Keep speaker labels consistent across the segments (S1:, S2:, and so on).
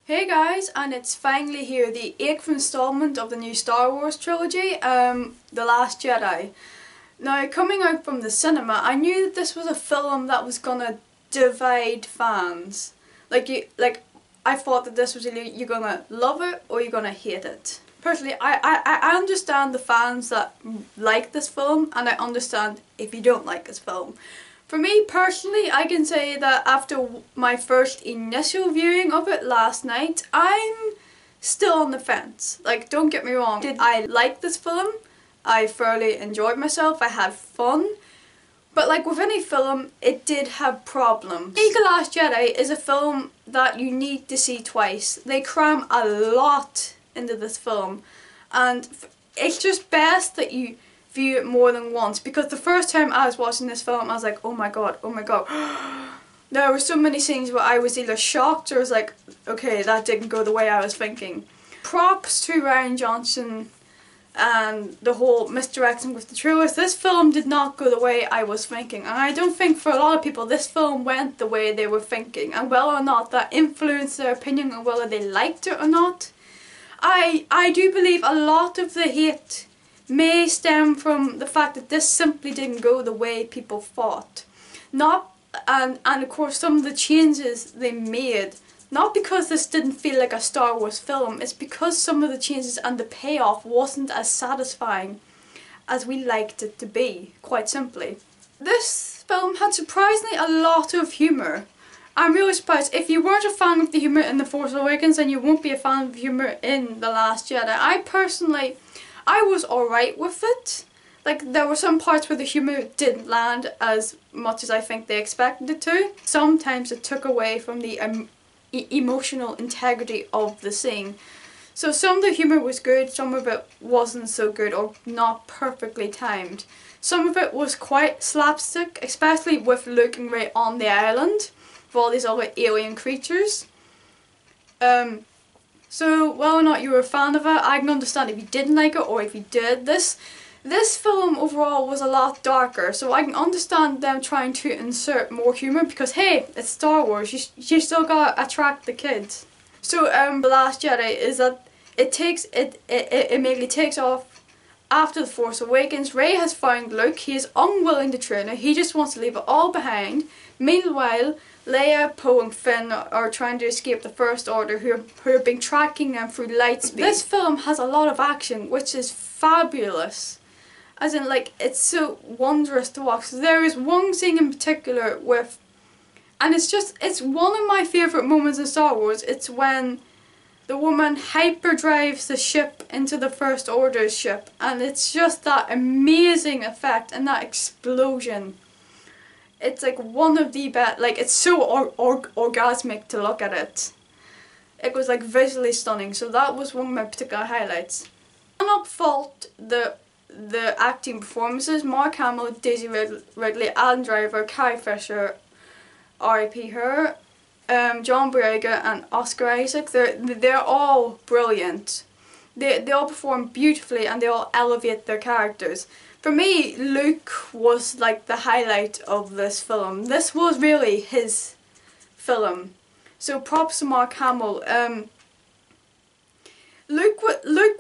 S1: Hey guys, and it's finally here, the 8th installment of the new Star Wars trilogy, The Last Jedi. Now, coming out from the cinema, I knew that this was a film that was gonna divide fans. I thought that this was either you're gonna love it or you're gonna hate it. Personally, I understand the fans that like this film, and I understand if you don't like this film. For me personally, I can say that after my first initial viewing of it last night, I'm still on the fence. Like, don't get me wrong, did I like this film? I thoroughly enjoyed myself, I had fun. But like with any film, it did have problems. The Last Jedi is a film that you need to see twice. They cram a lot into this film, and it's just best that you view it more than once, because the first time I was watching this film I was like, oh my god, oh my god. There were so many scenes where I was either shocked or was like, okay, that didn't go the way I was thinking. Props to Rian Johnson and the whole misdirection with the truth. This film did not go the way I was thinking, and I don't think for a lot of people this film went the way they were thinking, and whether or not that influenced their opinion on whether they liked it or not. I do believe a lot of the hate may stem from the fact that this simply didn't go the way people thought. And of course some of the changes they made, not because this didn't feel like a Star Wars film, it's because some of the changes and the payoff wasn't as satisfying as we liked it to be, quite simply. This film had surprisingly a lot of humour. I'm really surprised. If you weren't a fan of the humour in The Force Awakens, then you won't be a fan of the humour in The Last Jedi. I was alright with it. Like, there were some parts where the humour didn't land as much as I think they expected it to. Sometimes it took away from the emotional integrity of the scene. So some of the humour was good, some of it wasn't so good or not perfectly timed. Some of it was quite slapstick, especially with Luke and Rey on the island with all these other alien creatures. So whether or not you were a fan of it, I can understand if you didn't like it or if you did. This film overall was a lot darker, so I can understand them trying to insert more humour because, hey, it's Star Wars, you still gotta attract the kids. So The Last Jedi is that it immediately takes off after The Force Awakens. Rey has found Luke, he is unwilling to train her, he just wants to leave it all behind. Meanwhile, Leia, Poe and Finn are trying to escape the First Order who have been tracking them through lightspeed. This film has a lot of action, which is fabulous. As in, like, it's so wondrous to watch. There is one scene in particular with, and it's one of my favourite moments in Star Wars. It's when the woman hyperdrives the ship into the First Order's ship, and it's just that amazing effect and that explosion. It's like one of the best, like, it's so orgasmic to look at it. It was like visually stunning, so that was one of my particular highlights. I cannot fault the acting performances. Mark Hamill, Daisy Ridley, Adam Driver, Carrie Fisher, R.I.P. her, John Boyega and Oscar Isaac, they're all brilliant. They all perform beautifully and they all elevate their characters. For me, Luke was like the highlight of this film. This was really his film. So props to Mark Hamill. Luke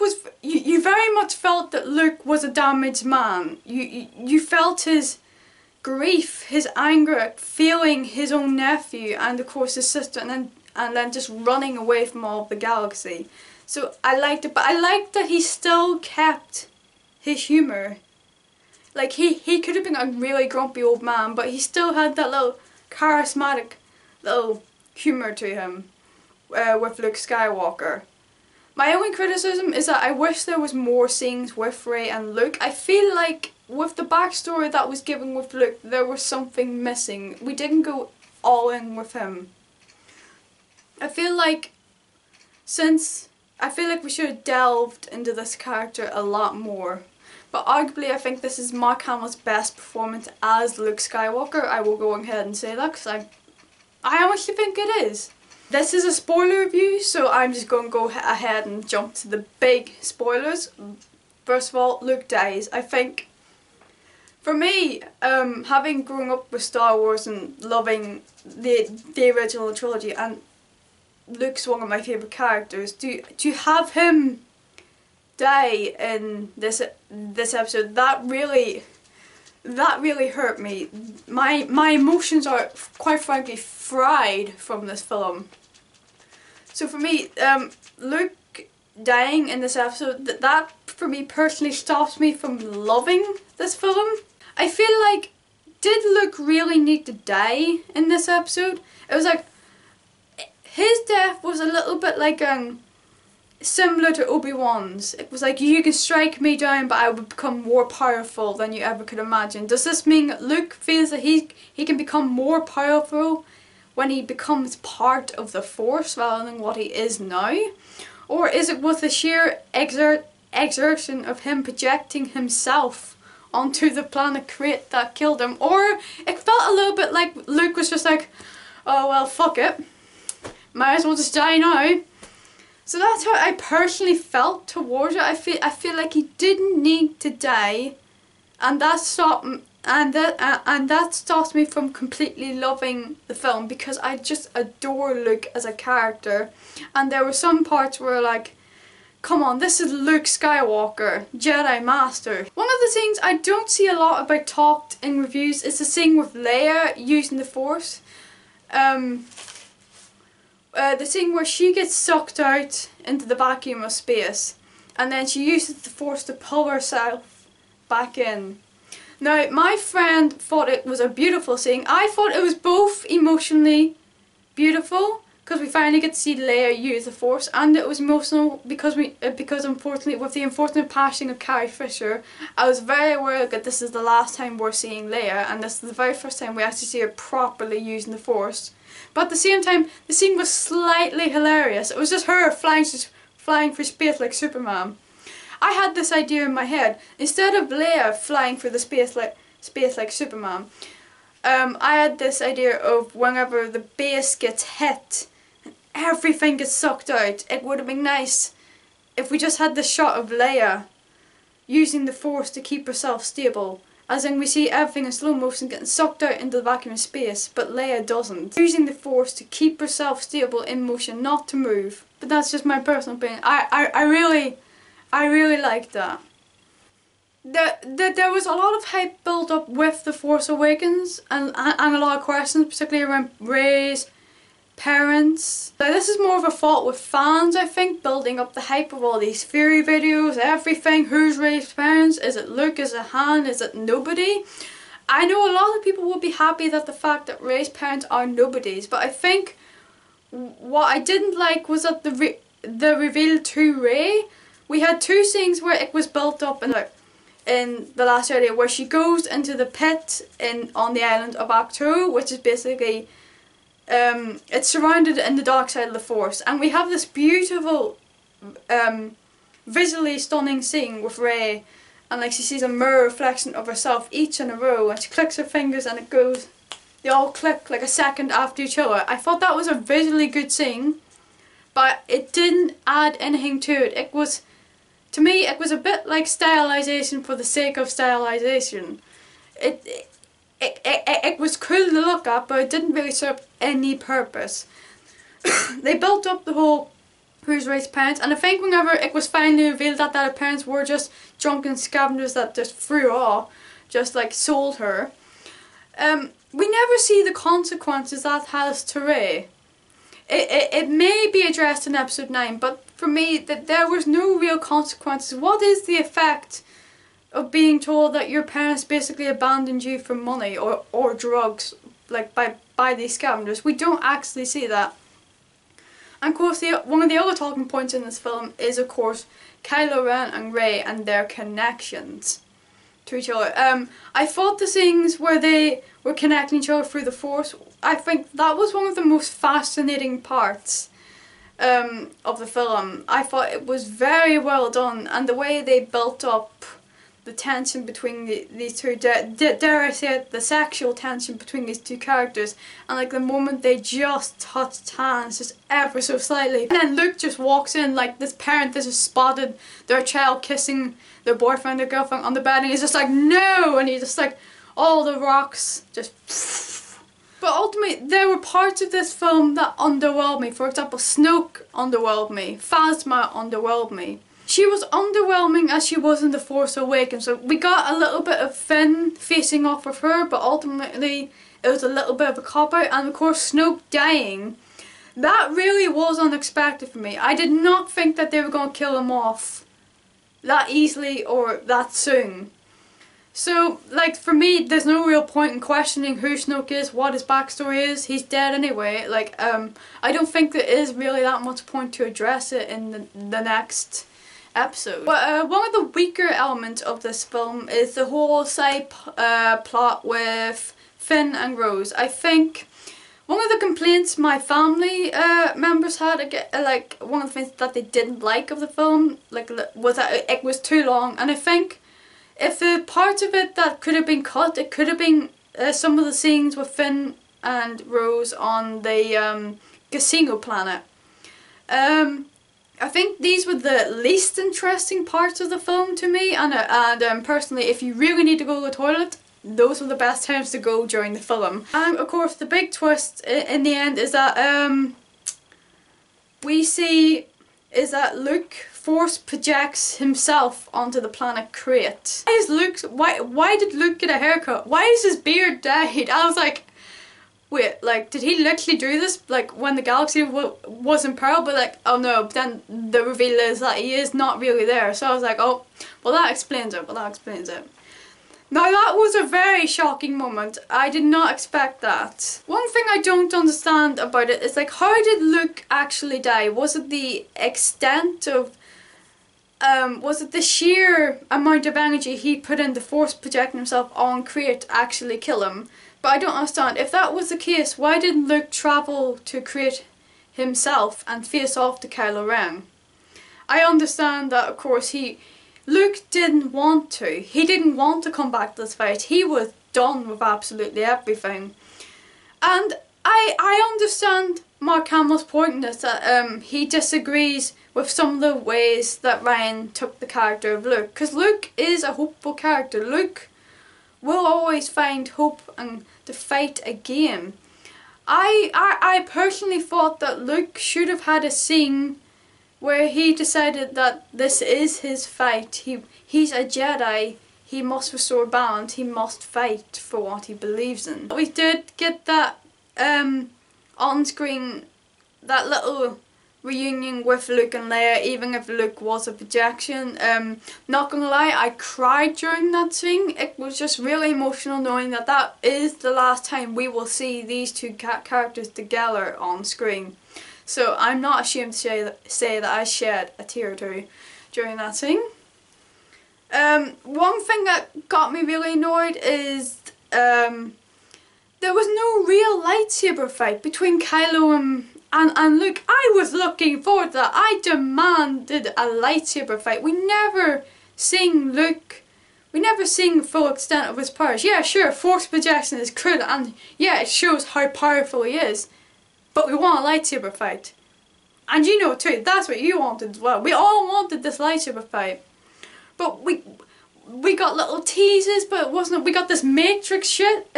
S1: was, you very much felt that Luke was a damaged man. You felt his grief, his anger at feeling his own nephew and of course his sister, and then just running away from all of the galaxy. So I liked it, but I liked that he still kept his humour. Like, he could have been a really grumpy old man, but he still had that little charismatic little humour to him with Luke Skywalker. My only criticism is that I wish there was more scenes with Rey and Luke. I feel like with the backstory that was given with Luke, there was something missing. We didn't go all in with him. I feel like we should have delved into this character a lot more. But arguably I think this is Mark Hamill's best performance as Luke Skywalker. I will go ahead and say that because I honestly think it is. This is a spoiler review, so I'm just going to go ahead and jump to the big spoilers. First of all, Luke dies. I think, for me, having grown up with Star Wars and loving the original trilogy and Luke's one of my favourite characters. To have him die in this episode, that really hurt me. My emotions are quite frankly fried from this film. So for me, Luke dying in this episode, that for me personally stops me from loving this film. I feel like, did Luke really need to die in this episode? It was like, his death was a little bit like similar to Obi-Wan's. It was like, you can strike me down but I would become more powerful than you ever could imagine. Does this mean that Luke feels that he can become more powerful when he becomes part of the Force rather than what he is now? Or is it with the sheer exertion of him projecting himself onto the planet Crate that killed him? Or it felt a little bit like Luke was just like, oh well, fuck it, might as well just die now. So that's how I personally felt towards it. I feel like he didn't need to die, and that stopped me from completely loving the film, because I just adore Luke as a character. And there were some parts where like, come on, this is Luke Skywalker, Jedi Master. One of the things I don't see a lot about talked in reviews is the scene with Leia using the Force. The scene where she gets sucked out into the vacuum of space, and then she uses the Force to pull herself back in. Now, my friend thought it was a beautiful scene. I thought it was both emotionally beautiful, because we finally get to see Leia use the Force, and it was emotional because unfortunately, with the unfortunate passing of Carrie Fisher, I was very aware that this is the last time we're seeing Leia, and this is the very first time we actually see her properly using the Force. But at the same time, the scene was slightly hilarious. It was just her flying through space like Superman. I had this idea in my head. Instead of Leia flying through the space like Superman, I had this idea of whenever the base gets hit and everything gets sucked out, it would have been nice if we just had the shot of Leia using the Force to keep herself stable. As in, we see everything in slow motion getting sucked out into the vacuum of space, but Leia doesn't. Using the Force to keep herself stable in motion, not to move. But that's just my personal opinion. I really liked that. There was a lot of hype built up with The Force Awakens, and a lot of questions, particularly around Rey's parents. Now, this is more of a fault with fans, I think, building up the hype of all these theory videos, everything. Who's Rey's parents? Is it Luke? Is it Han? Is it nobody? I know a lot of people will be happy that the fact that Rey's parents are nobodies, but I think what I didn't like was that the reveal to Rey, we had two scenes where it was built up in The Last Jedi, where she goes into the pit on the island of Ahch-To, which is basically it's surrounded in the dark side of the Force, and we have this beautiful visually stunning scene with Rey, and like she sees a mirror reflection of herself each in a row, and she clicks her fingers and they all click like a second after each other. I thought that was a visually good scene, but it didn't add anything to it. To me, it was a bit like stylization for the sake of stylization. It was cool to look at, but it didn't really serve any purpose. They built up the whole who's Rey's parents, and I think whenever it was finally revealed that her parents were just drunken scavengers that just threw her off, just like sold her, we never see the consequences that has to Rey. It may be addressed in episode 9, but for me, that there was no real consequences. What is the effect of being told that your parents basically abandoned you for money or drugs, like by these scavengers? We don't actually see that. And of course, one of the other talking points in this film is, of course, Kylo Ren and Rey and their connections to each other. I thought the scenes where they were connecting each other through the Force, I think that was one of the most fascinating parts of the film. I thought it was very well done, and the way they built up the tension between these two, dare I say it, the sexual tension between these two characters, and like the moment they just touched hands just ever so slightly, and then Luke just walks in like this parent that has spotted their child kissing their boyfriend or girlfriend on the bed, and he's just like, no, and he's just like, all the rocks just But ultimately, there were parts of this film that underwhelmed me. For example, Snoke underwhelmed me. Phasma underwhelmed me. She was underwhelming as she was in The Force Awakens. So we got a little bit of Finn facing off with her, but ultimately it was a little bit of a cop-out. And of course, Snoke dying. That really was unexpected for me. I did not think that they were going to kill him off that easily or that soon. So, like, for me, there's no real point in questioning who Snoke is, what his backstory is. He's dead anyway. Like, I don't think there is really that much point to address it in the next episode. But one of the weaker elements of this film is the whole side plot with Finn and Rose. I think one of the complaints my family members had, like, one of the things that they didn't like of the film, like, was that it was too long. And I think if the parts of it that could have been cut, it could have been some of the scenes with Finn and Rose on the casino planet. I think these were the least interesting parts of the film to me, and personally, if you really need to go to the toilet, those were the best times to go during the film. And of course, the big twist in the end is that Luke force projects himself onto the planet Crate. Why did Luke get a haircut? Why is his beard dyed? I was like, wait, like, did he literally do this, like, when the galaxy was in peril? But, like, oh no, but then the reveal is that he is not really there. So I was like, oh, well, that explains it. Now, that was a very shocking moment. I did not expect that. One thing I don't understand about it is, like, how did Luke actually die? Was it the extent of, was it the sheer amount of energy he put into force projecting himself on Crate to actually kill him? But I don't understand. If that was the case, why didn't Luke travel to Crate himself and face off to Kylo Ren? I understand that, of course, Luke didn't want to. He didn't want to come back to this fight. He was done with absolutely everything. And I understand Mark Hamill's point in this, that he disagrees with some of the ways that Ryan took the character of Luke. Because Luke is a hopeful character. Luke will always find hope and to fight again. I personally thought that Luke should have had a scene where he decided that this is his fight. He's a Jedi. He must restore balance. He must fight for what he believes in. We did get that on screen, that little reunion with Luke and Leia, even if Luke was a projection. Not gonna lie, I cried during that scene. It was just really emotional knowing that that is the last time we will see these two characters together on screen. So I'm not ashamed to say that I shed a tear or two during that scene. One thing that got me really annoyed is there was no real lightsaber fight between Kylo and Luke. I was looking forward to that. I demanded a lightsaber fight. We never seen Luke. We never seen the full extent of his powers. Yeah, sure, force projection is cool, and yeah, it shows how powerful he is. But we want a lightsaber fight. And you know too, that's what you wanted as well. We all wanted this lightsaber fight. But we got little teases, but it wasn't. We got this Matrix shit.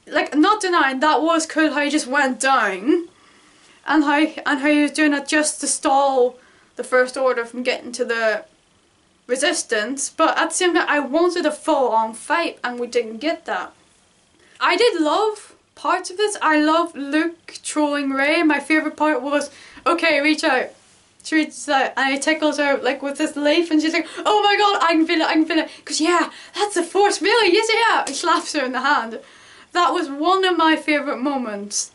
S1: Like, not denying that was cool how he just went down. And how he was doing it just to stall the First Order from getting to the Resistance. But at the same time, I wanted a full-on fight, and we didn't get that. I did love parts of this. I loved Luke trolling Rey. My favourite part was, okay, reach out. She reaches out and he tickles her like with this leaf, and she's like, oh my god, I can feel it. Because yeah, that's the Force, really, yes, yeah. He slaps her in the hand. That was one of my favourite moments.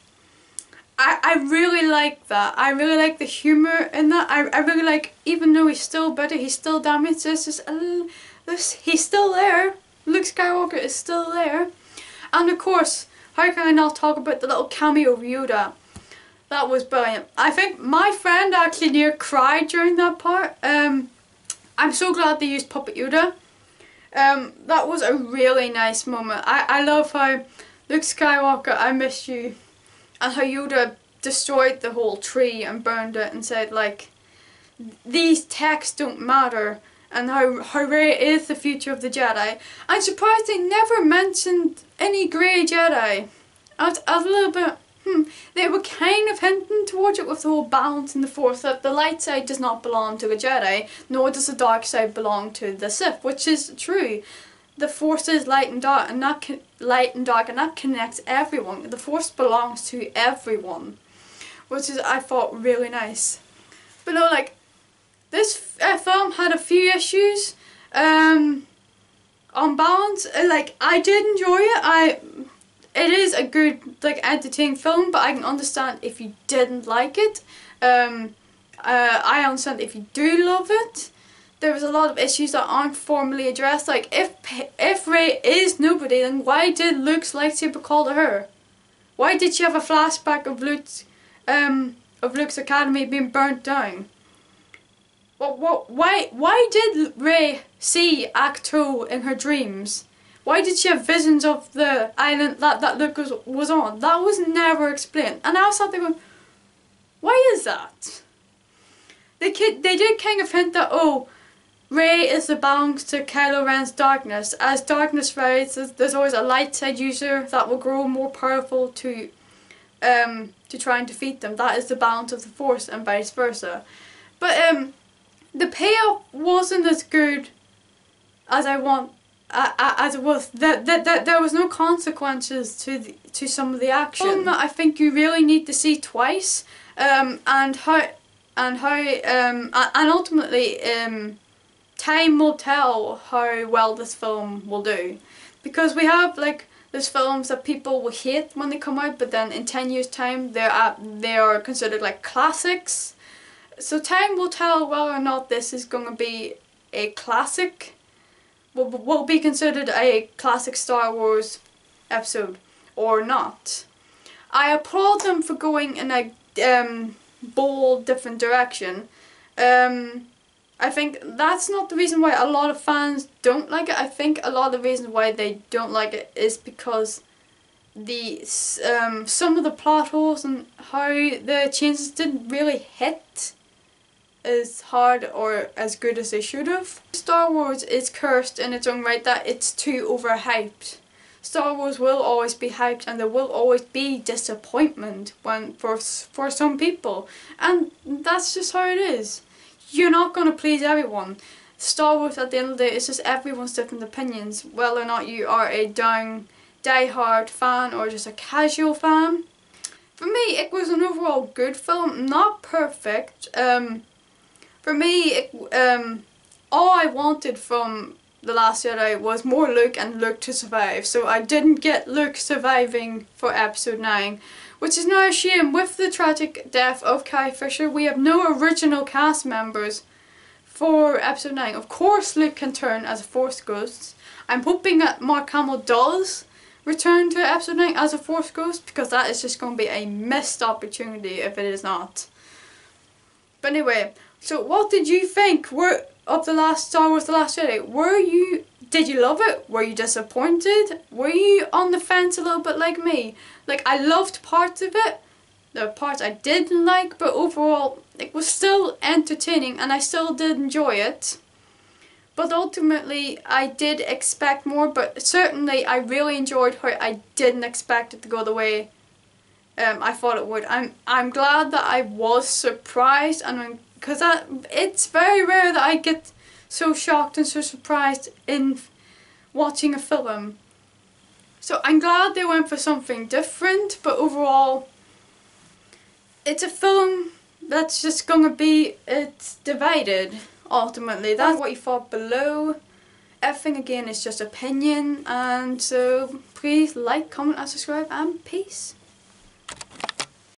S1: I really like that. I really like the humour in that. I really like, even though he's still bitter, he's still damaged, he's still there. Luke Skywalker is still there. And of course, how can I not talk about the little cameo of Yoda? That was brilliant. I think my friend actually near cried during that part. I'm so glad they used Puppet Yoda. That was a really nice moment. I love how Luke Skywalker, I miss you. And how Yoda destroyed the whole tree and burned it and said, like, these texts don't matter. And how Rey is the future of the Jedi. I'm surprised they never mentioned any grey Jedi. I was a little bit, They were kind of hinting towards it with the whole balance in the Force, that the light side does not belong to the Jedi, nor does the dark side belong to the Sith, which is true. The Force is light and dark, and that connects everyone. The Force belongs to everyone, which is, I thought, really nice. But no, like, this film had a few issues. On balance, like, I did enjoy it. It is a good, like, entertaining film, but I can understand if you didn't like it. I understand if you do love it. There was a lot of issues that aren't formally addressed. Like, if Rey is nobody, then why did Luke's lightsaber call to her? Why did she have a flashback of Luke's academy being burnt down? Why did Rey see Act 2 in her dreams? Why did she have visions of the island that Luke was on? That was never explained. And I was sat there going, why is that? They did kind of hint that, oh, Rey is the balance to Kylo Ren's darkness. As darkness rises, there's always a light side user that will grow more powerful to try and defeat them. That is the balance of the Force, and vice versa. But the payoff wasn't as good as as it was. There was no consequences to some of the action. I think you really need to see twice, and ultimately time will tell how well this film will do, because we have, like, there's films that people will hate when they come out, but then in 10 years time they are considered like classics. So time will tell whether or not this is going to be a classic, will be considered a classic Star Wars episode or not. I applaud them for going in a bold, different direction. I think that's not the reason why a lot of fans don't like it. I think a lot of the reasons why they don't like it is because some of the plot holes and how the changes didn't really hit as hard or as good as they should have. Star Wars is cursed in its own right that it's too overhyped. Star Wars will always be hyped, and there will always be disappointment for some people, and that's just how it is. You're not going to please everyone. Star Wars, at the end of the day, is just everyone's different opinions, whether or not you are a die-hard fan or just a casual fan. For me, it was an overall good film, not perfect. For me, all I wanted from The Last Jedi was more Luke and Luke to survive, so I didn't get Luke surviving for episode 9. Which is now a shame. With the tragic death of Carrie Fisher, we have no original cast members for episode 9. Of course Luke can turn as a Force ghost. I'm hoping that Mark Hamill does return to episode 9 as a Force ghost, because that is just going to be a missed opportunity if it is not. But anyway, so what did you think of the last Star Wars The Last Jedi? Did you love it? Were you disappointed? Were you on the fence a little bit like me? Like, I loved parts of it, the parts I didn't like, but overall it was still entertaining and I still did enjoy it. But ultimately I did expect more, but certainly I really enjoyed how I didn't expect it to go the way I thought it would. I'm glad that I was surprised, and because it's very rare that I get so shocked and so surprised in watching a film. So I'm glad they went for something different, but overall it's a film that's just gonna be, it's divided ultimately. That's what you thought below. Everything again is just opinion, and so please like, comment and subscribe, and peace.